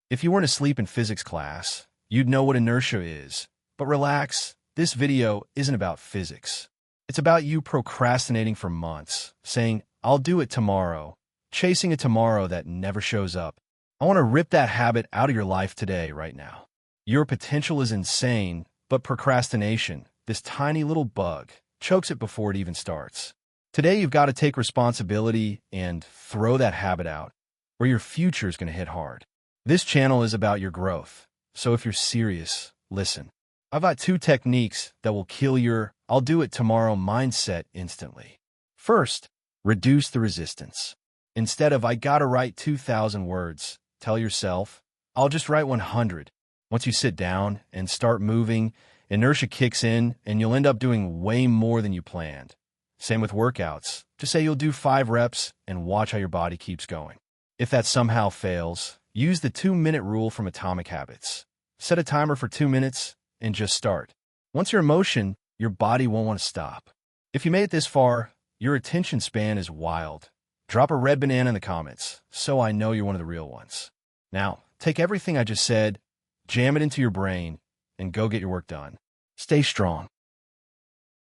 If you weren't asleep in physics class, you'd know what inertia is. But relax, this video isn't about physics. It's about you procrastinating for months, saying, I'll do it tomorrow, chasing a tomorrow that never shows up. I want to rip that habit out of your life today, right now. Your potential is insane, but procrastination, this tiny little bug, chokes it before it even starts. Today, you've got to take responsibility and throw that habit out, or your future is going to hit hard. This channel is about your growth, so if you're serious, listen. I've got 2 techniques that will kill your I'll do it tomorrow mindset instantly. First, reduce the resistance. Instead of I gotta write 2,000 words, tell yourself, I'll just write 100. Once you sit down and start moving, inertia kicks in and you'll end up doing way more than you planned. Same with workouts. Just say you'll do 5 reps and watch how your body keeps going. If that somehow fails, use the 2-minute rule from Atomic Habits. Set a timer for 2 minutes and just start. Once you're in motion, your body won't want to stop. If you made it this far, your attention span is wild. Drop a red banana in the comments so I know you're one of the real ones. Now, take everything I just said, jam it into your brain, and go get your work done. Stay strong.